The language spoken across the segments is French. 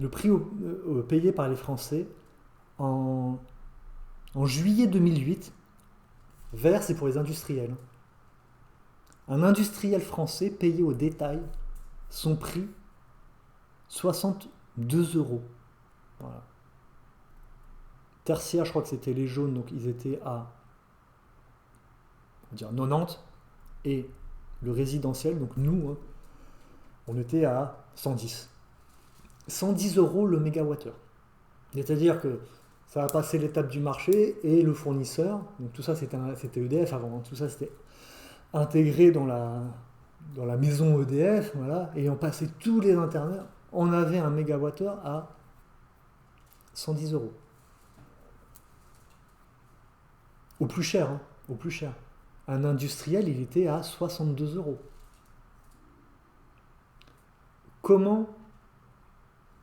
le prix payé par les Français en, en juillet 2008, vert c'est pour les industriels. Un industriel français payé au détail son prix 62 euros. Voilà. Tertiaire, je crois que c'était les jaunes, donc ils étaient à on va dire 90. Et le résidentiel, donc nous, hein, on était à 110. 110 euros le mégawattheure. C'est-à-dire que ça a passé l'étape du marché et le fournisseur, donc tout ça c'était EDF avant, hein, tout ça c'était intégré dans la maison EDF, voilà, et on passait tous les intermédiaires, on avait un mégawattheure à 110 euros. Au plus cher, hein, au plus cher. Un industriel, il était à 62 euros. Comment,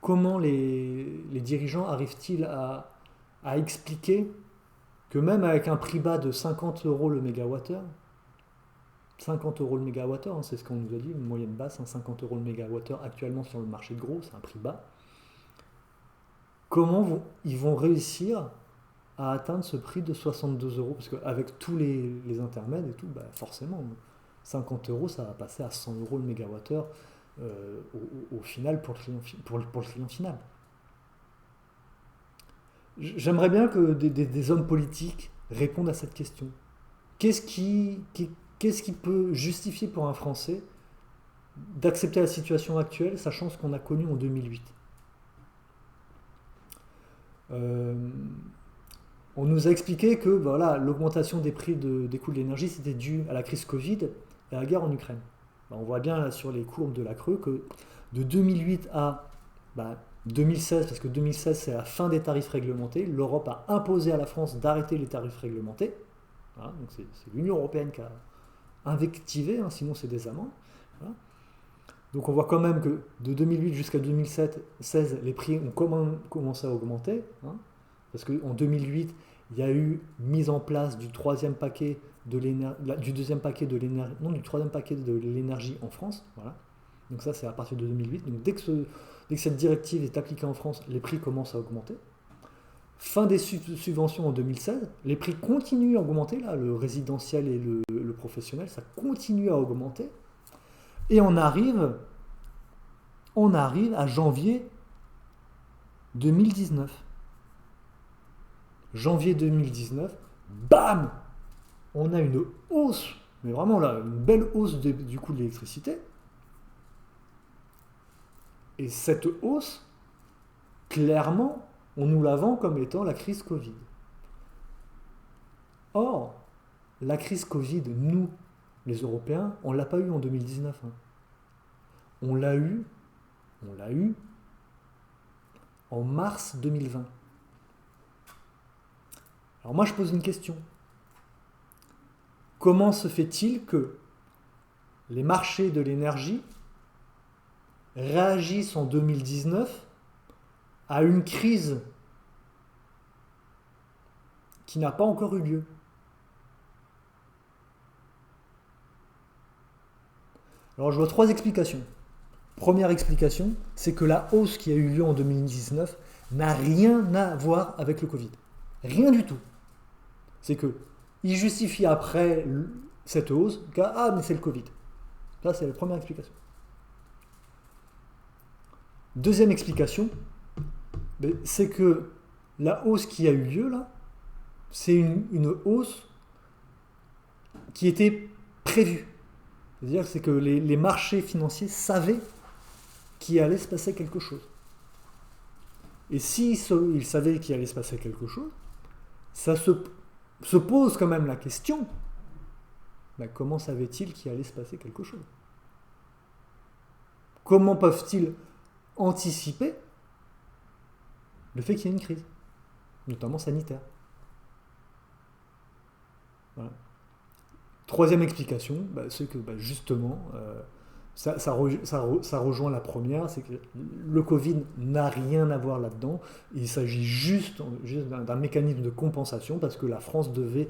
comment les dirigeants arrivent-ils à expliquer que même avec un prix bas de 50 euros le mégawattheure, 50 euros le mégawattheure, hein, c'est ce qu'on nous a dit, une moyenne basse, hein, 50 euros le mégawattheure actuellement sur le marché de gros, c'est un prix bas. Ils vont réussir à atteindre ce prix de 62 euros? Parce qu'avec tous les intermèdes et tout, bah forcément, 50 euros, ça va passer à 100 euros le mégawattheure au final pour pour le client final. J'aimerais bien que des hommes politiques répondent à cette question. Qu'est-ce qu'est-ce qui peut justifier pour un Français d'accepter la situation actuelle, sachant ce qu'on a connu en 2008? euh, on nous a expliqué que voilà, l'augmentation des prix des coûts de l'énergie, c'était dû à la crise Covid et à la guerre en Ukraine. Ben, on voit bien là, sur les courbes de la Creux que de 2008 à 2016, parce que 2016 c'est la fin des tarifs réglementés, l'Europe a imposé à la France d'arrêter les tarifs réglementés. Voilà, donc c'est l'Union européenne qui a invectivé, hein, sinon c'est des amendes. Voilà. Donc on voit quand même que de 2008 jusqu'à 2016, les prix ont commencé à augmenter. Hein, parce qu'en 2008, il y a eu mise en place du troisième paquet de l'énergie, du deuxième paquet de l'énergie, non, du troisième paquet de l'énergie en France. Voilà. Donc ça, c'est à partir de 2008. Donc dès que cette directive est appliquée en France, les prix commencent à augmenter. Fin des subventions en 2016, les prix continuent à augmenter, là, le résidentiel et le professionnel, ça continue à augmenter. Et on arrive à janvier 2019. Janvier 2019, bam, on a une hausse, mais vraiment là, une belle hausse du coût de l'électricité. Et cette hausse, clairement, on nous la vend comme étant la crise Covid. Or, la crise Covid, nous, les Européens, on ne l'a pas eu en 2019. Hein. On l'a eu en mars 2020. Alors moi, je pose une question. Comment se fait-il que les marchés de l'énergie réagissent en 2019 à une crise qui n'a pas encore eu lieu? Alors je vois trois explications. Première explication, c'est que la hausse qui a eu lieu en 2019 n'a rien à voir avec le Covid. Rien du tout. C'est que il justifie après cette hausse mais c'est le Covid. Ça, c'est la première explication. Deuxième explication, c'est que la hausse qui a eu lieu là, c'est une hausse qui était prévue. C'est-à-dire c'est que les marchés financiers savaient qu'il allait se passer quelque chose. Et s'ils savaient qu'il allait se passer quelque chose, ça se pose quand même la question, comment savaient-ils qu'il allait se passer quelque chose? Comment peuvent-ils anticiper le fait qu'il y ait une crise, notamment sanitaire? Voilà. Troisième explication, c'est que justement, ça rejoint la première, c'est que le Covid n'a rien à voir là-dedans. Il s'agit juste d'un mécanisme de compensation parce que la France devait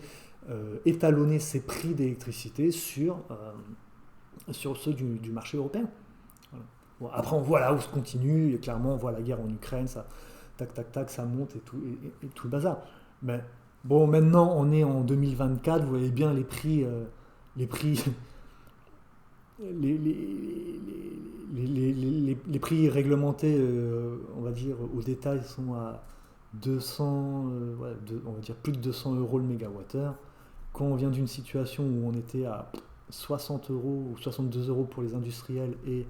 étalonner ses prix d'électricité sur ceux du marché européen. Voilà. Bon, après, on voit là où se continue, et clairement, on voit la guerre en Ukraine, ça, tac, tac, tac, ça monte et tout le bazar. Mais bon, maintenant, on est en 2024, vous voyez bien les prix, les, les, les prix réglementés, on va dire, au détail, sont à 200, on va dire plus de 200 euros le mégawattheure. Quand on vient d'une situation où on était à 60 euros ou 62 euros pour les industriels et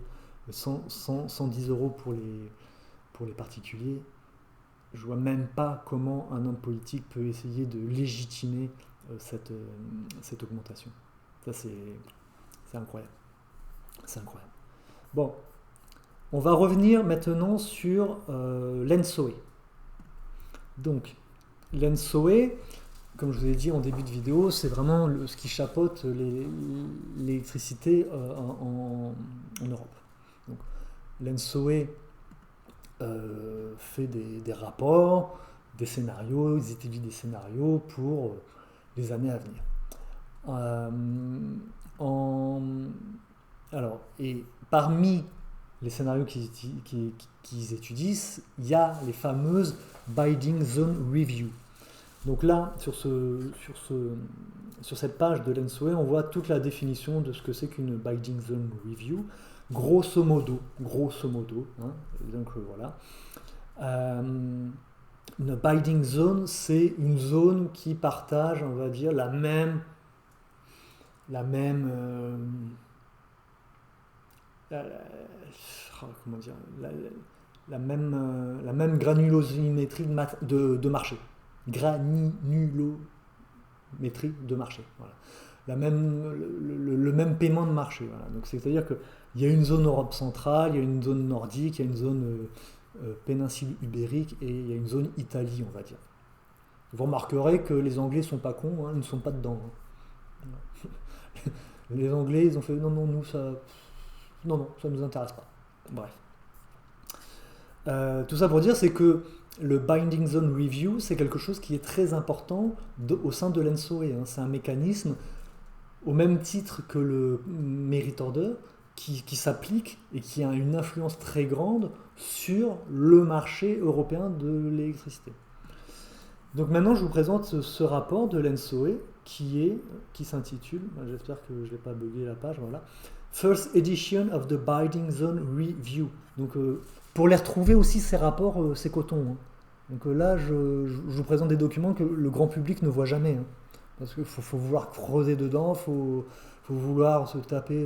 110 euros pour les particuliers, je vois même pas comment un homme politique peut essayer de légitimer cette augmentation. Ça, c'est incroyable. C'est incroyable. Bon, on va revenir maintenant sur l'ENTSO-E. Donc, l'ENTSO-E, comme je vous ai dit en début de vidéo, c'est vraiment ce qui chapeaute l'électricité en Europe. Donc, l'ENTSO-E fait des rapports, des scénarios, ils étudient des scénarios pour les années à venir. Alors, et parmi les scénarios qu'ils étudient, il y a les fameuses Binding Zone Review. Donc là, sur cette page de l'ENTSO-E, on voit toute la définition de ce que c'est qu'une Binding Zone Review. Grosso modo, hein, donc voilà. Une binding zone, c'est une zone qui partage, on va dire, la même granulosimétrie de marché. Granulométrie de marché. Voilà. Le même paiement de marché. Voilà. Donc c'est-à-dire qu'il y a une zone Europe centrale, il y a une zone nordique, il y a une zone péninsule ibérique et il y a une zone Italie, on va dire. Vous remarquerez que les Anglais sont pas cons, hein, ils ne sont pas dedans. Hein. Les Anglais, ils ont fait non, ça nous intéresse pas. Bref. Tout ça pour dire, c'est que le Binding Zone Review, c'est quelque chose qui est très important au sein de l'ENTSO-E. Hein. C'est un mécanisme au même titre que le Merit Order qui s'applique et qui a une influence très grande sur le marché européen de l'électricité. Donc maintenant, je vous présente ce rapport de l'ENTSO-E qui s'intitule, j'espère que je ne vais pas bugger la page, voilà, First Edition of the Binding Zone Review. Donc pour les retrouver aussi, ces rapports, c'est coton. Hein. Donc là, je vous présente des documents que le grand public ne voit jamais. Hein. Parce qu'il faut vouloir creuser dedans, il faut vouloir se taper...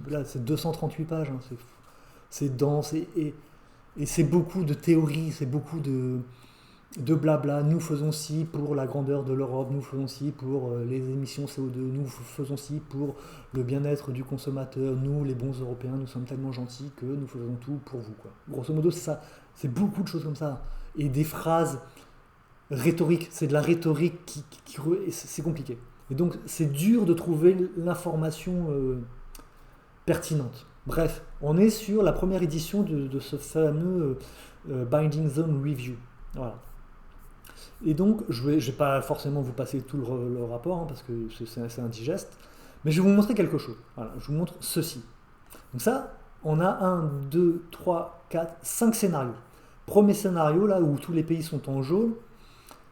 là, c'est 238 pages. Hein. C'est dense et c'est beaucoup de théories, c'est beaucoup de blabla. Nous faisons ci pour la grandeur de l'Europe, nous faisons ci pour les émissions CO2, nous faisons ci pour le bien-être du consommateur, nous, les bons Européens, nous sommes tellement gentils que nous faisons tout pour vous. Quoi. Grosso modo, c'est ça. C'est beaucoup de choses comme ça. Et des phrases rhétoriques. C'est de la rhétorique c'est compliqué. Et donc, c'est dur de trouver l'information pertinente. Bref, on est sur la première édition de ce fameux Binding Zone Review. Voilà. Et donc, je vais pas forcément vous passer tout le rapport, hein, parce que c'est indigeste, mais je vais vous montrer quelque chose. Voilà, je vous montre ceci. Donc ça, on a 1, 2, 3, 4, 5 scénarios. Premier scénario, là où tous les pays sont en jaune,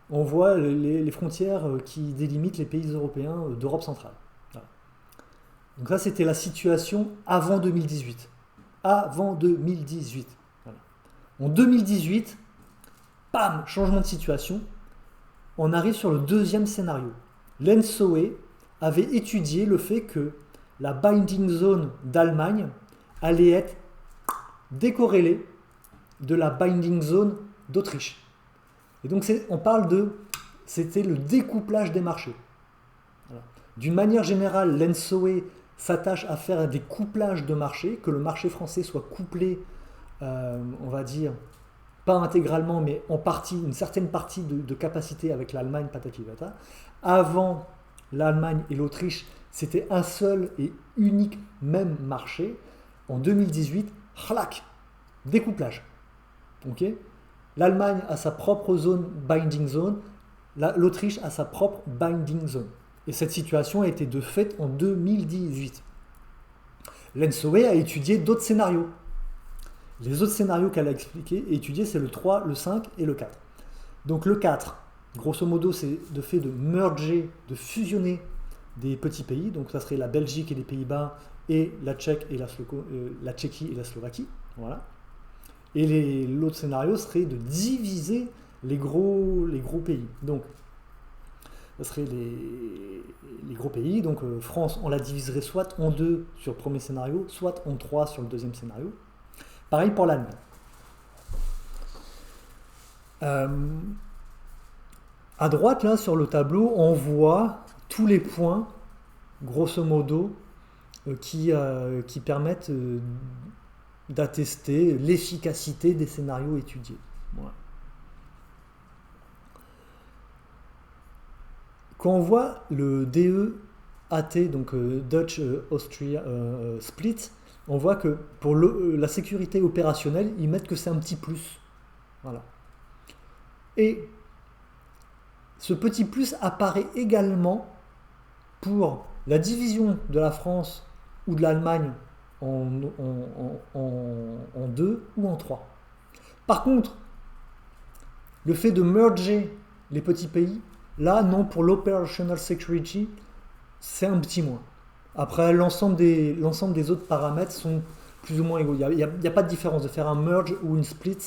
on voit les frontières qui délimitent les pays européens d'Europe centrale. Voilà. Donc ça, c'était la situation avant 2018. Avant 2018. Voilà. En 2018, bam, changement de situation, on arrive sur le deuxième scénario. L'ENTSO-E avait étudié le fait que la binding zone d'Allemagne allait être décorrélée de la binding zone d'Autriche. Et donc c'était le découplage des marchés. Voilà. D'une manière générale, l'ENTSO-E s'attache à faire des couplages de marchés, que le marché français soit couplé, on va dire, pas intégralement, mais en partie, une certaine partie de capacité avec l'Allemagne, patati patata. Avant l'Allemagne et l'Autriche, c'était un seul et unique même marché. En 2018, chlac, découplage. Okay, l'Allemagne a sa propre zone, binding zone, l'Autriche a sa propre binding zone. Et cette situation a été de fait en 2018. L'ENTSO-E a étudié d'autres scénarios. Les autres scénarios qu'elle a expliqués et étudiés, c'est le 3, le 5 et le 4. Donc le 4, grosso modo, c'est le fait de merger, de fusionner des petits pays. Donc ça serait la Belgique et les Pays-Bas et la la Tchéquie et la Slovaquie. Voilà. Et l'autre scénario serait de diviser les gros pays. Donc, ce serait les gros pays. Donc, France, on la diviserait soit en 2 sur le premier scénario, soit en 3 sur le deuxième scénario. Pareil pour l'Allemagne. À droite, là, sur le tableau, on voit tous les points, grosso modo, qui permettent d'attester l'efficacité des scénarios étudiés. Voilà. Quand on voit le DEAT, donc Dutch Austria Split, on voit que pour la sécurité opérationnelle, ils mettent que c'est un petit plus. Voilà. Et ce petit plus apparaît également pour la division de la France ou de l'Allemagne en 2 ou en 3. Par contre, le fait de merger les petits pays, là, non, pour l'operational security, c'est un petit moins. Après, l'ensemble des autres paramètres sont plus ou moins égaux. Il n'y a pas de différence de faire un merge ou une split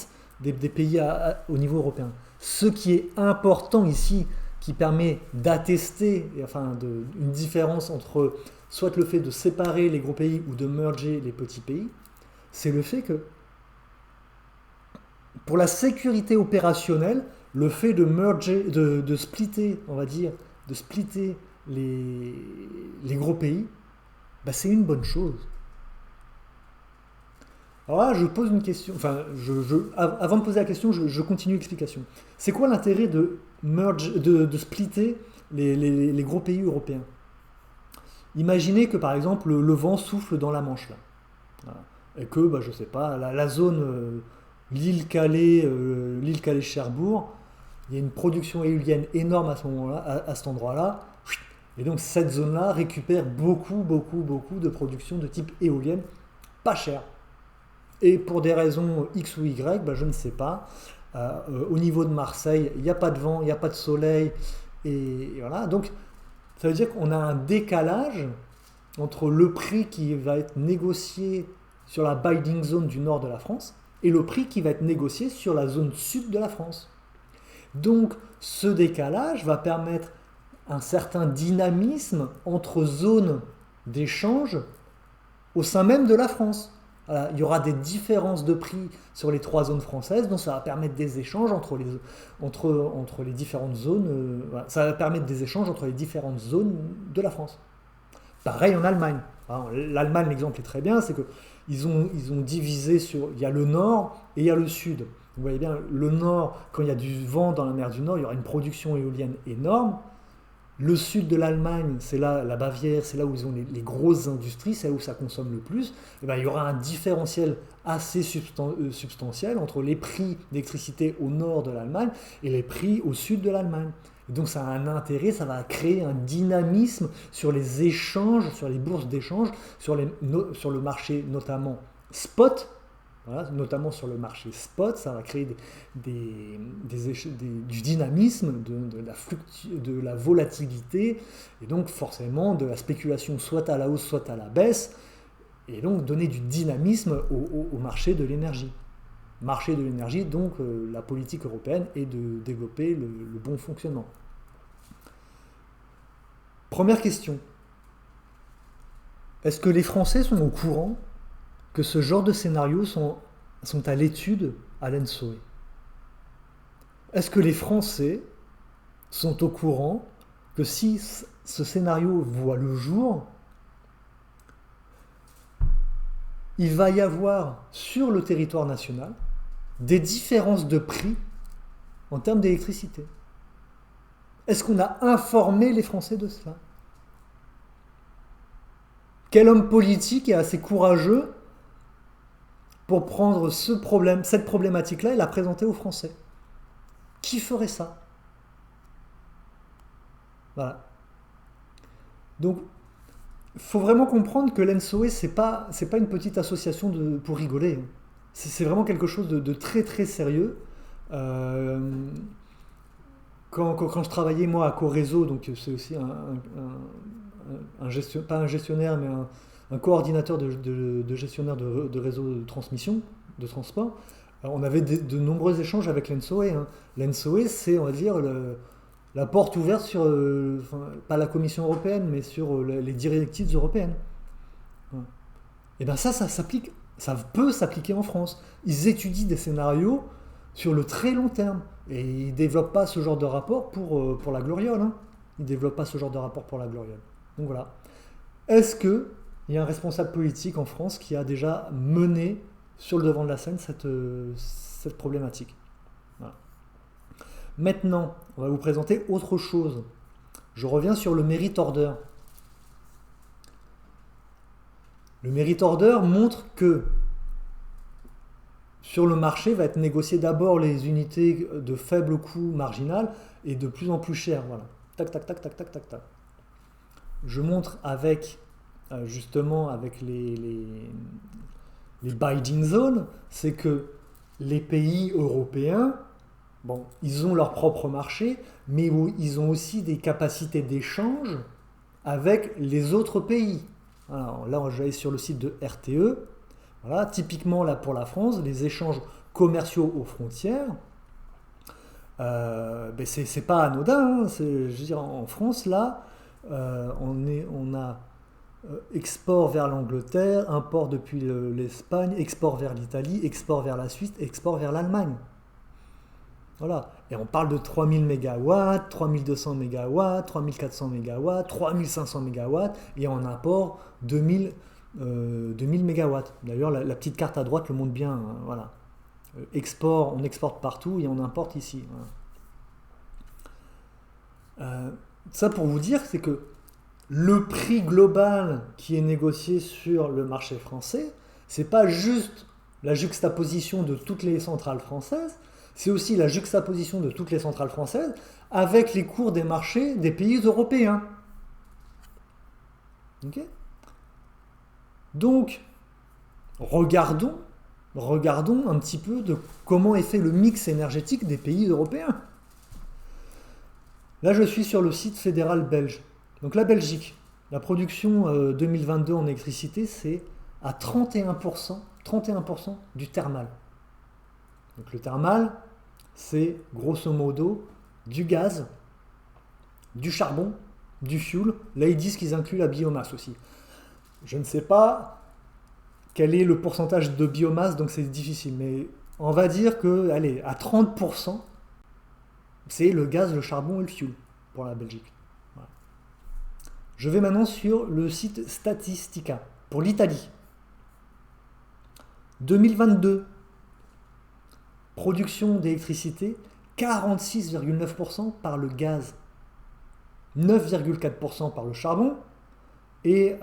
des pays au niveau européen. Ce qui est important ici, qui permet d'attester une différence entre soit le fait de séparer les gros pays ou de merger les petits pays, c'est le fait que pour la sécurité opérationnelle, le fait de merger, de splitter, on va dire, de splitter les gros pays, c'est une bonne chose. Alors là, je pose une question, avant de poser la question, je continue l'explication. C'est quoi l'intérêt de splitter les gros pays européens? Imaginez que par exemple le vent souffle dans la Manche là, voilà. Et que je sais pas, la zone l'île Calais, Cherbourg, il y a une production éolienne énorme à ce moment-là, à cet endroit-là, et donc cette zone-là récupère beaucoup de production de type éolienne, pas cher. Et pour des raisons X ou Y, je ne sais pas. Au niveau de Marseille, il n'y a pas de vent, il n'y a pas de soleil, et voilà. Donc ça veut dire qu'on a un décalage entre le prix qui va être négocié sur la binding zone du nord de la France et le prix qui va être négocié sur la zone sud de la France. Donc ce décalage va permettre un certain dynamisme entre zones d'échange au sein même de la France. Voilà, il y aura des différences de prix sur les 3 zones françaises, donc ça va permettre des échanges entre les différentes zones. Voilà, ça va permettre des échanges entre les différentes zones de la France. Pareil en Allemagne. Alors, l'Allemagne, l'exemple est très bien, c'est qu'ils ont divisé il y a le nord et il y a le sud. Vous voyez bien, le nord, quand il y a du vent dans la mer du Nord, il y aura une production éolienne énorme. Le sud de l'Allemagne, c'est là, la Bavière, c'est là où ils ont les grosses industries, c'est là où ça consomme le plus. Et il y aura un différentiel assez substantiel entre les prix d'électricité au nord de l'Allemagne et les prix au sud de l'Allemagne. Et donc ça a un intérêt, ça va créer un dynamisme sur les échanges, sur les bourses d'échange, sur le marché notamment spot. Voilà, notamment sur le marché spot, ça va créer du dynamisme, de la volatilité, et donc forcément de la spéculation soit à la hausse, soit à la baisse, et donc donner du dynamisme au marché de l'énergie. Marché de l'énergie, donc la politique européenne est de développer le bon fonctionnement. Première question. Est-ce que les Français sont au courant que ce genre de scénarios sont à l'étude à l'ENSOE? Est-ce que les Français sont au courant que si ce scénario voit le jour, il va y avoir sur le territoire national des différences de prix en termes d'électricité? Est-ce qu'on a informé les Français de cela? Quel homme politique est assez courageux pour prendre cette problématique-là et la présenter aux Français? Qui ferait ça? Voilà. Donc, il faut vraiment comprendre que l'ENSOE, c'est pas une petite association pour rigoler. c'est vraiment quelque chose de très très sérieux. Euh, quand je travaillais moi à Coréseau, donc c'est aussi pas un gestionnaire, mais un coordinateur de gestionnaire de réseau de transmission, de transport, on avait de nombreux échanges avec l'ENSOE. Hein. L'ENSOE, c'est, on va dire, la porte ouverte sur, pas la Commission européenne, mais sur les directives européennes. Ouais. Et bien ça s'applique, ça peut s'appliquer en France. Ils étudient des scénarios sur le très long terme. Et ils ne développent pas ce genre de rapport pour la gloriole. Hein. Ils ne développent pas ce genre de rapport pour la gloriole. Donc voilà. Est-ce qu'il y a un responsable politique en France qui a déjà mené sur le devant de la scène cette problématique? Voilà. Maintenant, on va vous présenter autre chose. Je reviens sur le merit order. Le merit order montre que sur le marché va être négocié d'abord les unités de faible coût marginal et de plus en plus chères. Voilà. Tac, tac, tac, tac, tac, tac, tac. Je montre avec, justement, avec les binding zones, c'est que les pays européens, bon, ils ont leur propre marché, mais ils ont aussi des capacités d'échange avec les autres pays. Alors, là, je vais aller sur le site de RTE. Voilà, typiquement, là, pour la France, les échanges commerciaux aux frontières, c'est pas anodin. Hein, je veux dire, en France, là, on a export vers l'Angleterre, import depuis l'Espagne, export vers l'Italie, export vers la Suisse, export vers l'Allemagne. Voilà. Et on parle de 3000 MW, 3200 MW, 3400 MW, 3500 MW, et on importe 2000 MW. D'ailleurs, la petite carte à droite le montre bien. Hein, voilà. On exporte partout et on importe ici. Voilà. Ça pour vous dire, c'est que le prix global qui est négocié sur le marché français, c'est pas juste la juxtaposition de toutes les centrales françaises, c'est aussi la juxtaposition de toutes les centrales françaises avec les cours des marchés des pays européens. Okay. Donc, regardons un petit peu de comment est fait le mix énergétique des pays européens. Là, je suis sur le site fédéral belge. Donc la Belgique, la production 2022 en électricité, c'est à 31% du thermal. Donc le thermal, c'est grosso modo du gaz, du charbon, du fuel. Là, ils disent qu'ils incluent la biomasse aussi. Je ne sais pas quel est le pourcentage de biomasse, donc c'est difficile. Mais on va dire que, allez, à 30%, c'est le gaz, le charbon et le fuel pour la Belgique. Voilà. Je vais maintenant sur le site Statistica pour l'Italie. 2022, production d'électricité, 46,9% par le gaz, 9,4% par le charbon et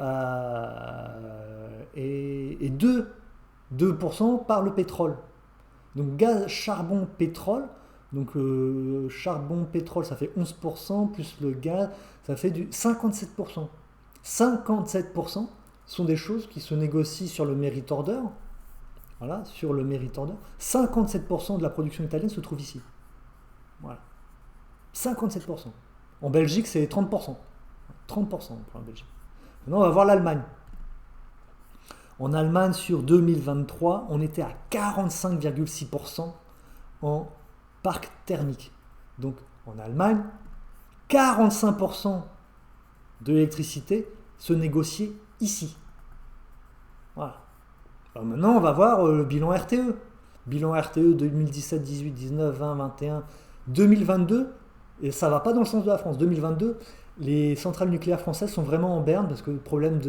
2% par le pétrole. Donc gaz, charbon, pétrole. Donc charbon, pétrole, ça fait 11%, plus le gaz, ça fait du 57%. 57% sont des choses qui se négocient sur le merit order. Voilà, sur le merit order. 57% de la production italienne se trouve ici. Voilà. 57%. En Belgique, c'est 30%. 30% pour la Belgique. Maintenant, on va voir l'Allemagne. En Allemagne, sur 2023, on était à 45,6% en parc thermique. Donc, en Allemagne, 45% de l'électricité se négociait ici. Voilà. Alors maintenant, on va voir le bilan RTE. Bilan RTE 2017, 18, 19, 20, 21, 2022. Et ça ne va pas dans le sens de la France. 2022, les centrales nucléaires françaises sont vraiment en berne parce que problème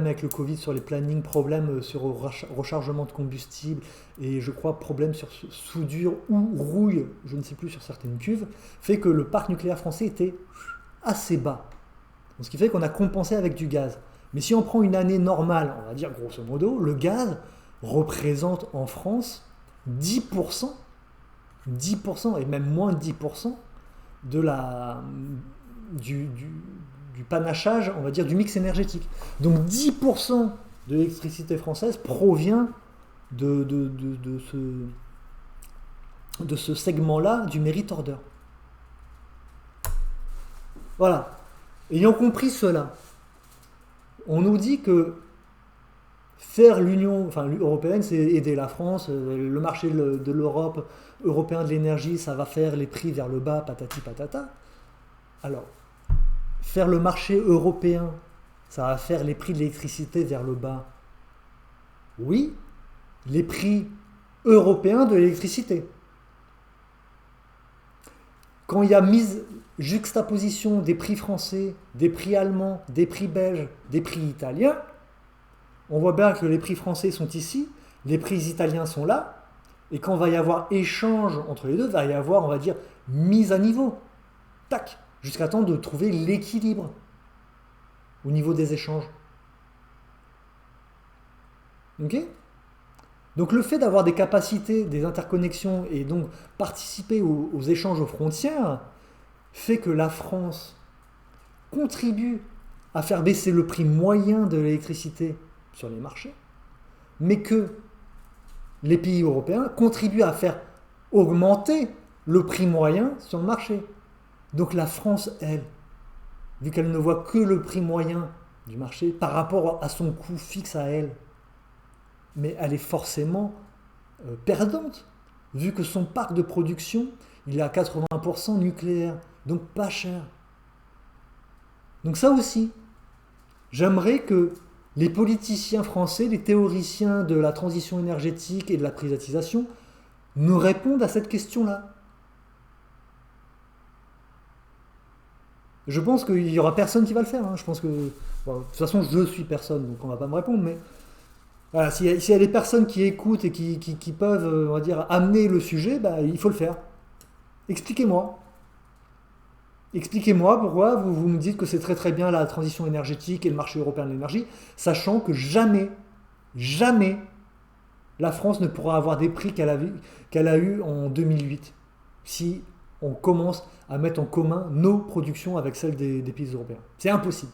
avec le Covid sur les plannings, problème sur rechargement de combustible et je crois problème sur soudure ou rouille, je ne sais plus, sur certaines cuves, fait que le parc nucléaire français était assez bas. Donc, ce qui fait qu'on a compensé avec du gaz. Mais si on prend une année normale, on va dire grosso modo, le gaz représente en France 10% et même moins de 10% du panachage, on va dire, du mix énergétique. Donc 10% de l'électricité française provient de ce segment-là du merit order. Voilà. Ayant compris cela, on nous dit que faire l'Union européenne, c'est aider la France, le marché de l'Europe, européen de l'énergie, ça va faire les prix vers le bas, patati patata. Alors, faire le marché européen, ça va faire les prix de l'électricité vers le bas. Oui, les prix européens de l'électricité. Quand il y a mise juxtaposition des prix français, des prix allemands, des prix belges, des prix italiens, on voit bien que les prix français sont ici, les prix italiens sont là, et quand il va y avoir échange entre les deux, il va y avoir, on va dire, mise à niveau. Tac, jusqu'à temps de trouver l'équilibre au niveau des échanges. Ok ? Donc le fait d'avoir des capacités, des interconnexions et donc participer aux échanges aux frontières fait que la France contribue à faire baisser le prix moyen de l'électricité sur les marchés, mais que les pays européens contribuent à faire augmenter le prix moyen sur le marché. Donc la France, elle, vu qu'elle ne voit que le prix moyen du marché par rapport à son coût fixe à elle, mais elle est forcément perdante, vu que son parc de production, il est à 80% nucléaire, donc pas cher. Donc ça aussi, j'aimerais que les politiciens français, les théoriciens de la transition énergétique et de la privatisation, nous répondent à cette question-là. Je pense qu'il n'y aura personne qui va le faire. Hein. Je pense que, bon, de toute façon, je suis personne, donc on ne va pas me répondre, mais voilà, s'il y a des personnes qui écoutent et qui peuvent, on va dire, amener le sujet, bah, il faut le faire. Expliquez-moi. Expliquez-moi pourquoi vous me dites que c'est très très bien la transition énergétique et le marché européen de l'énergie, sachant que jamais, jamais, la France ne pourra avoir des prix qu'elle a eu en 2008, si on commence à mettre en commun nos productions avec celles des pays européens. C'est impossible.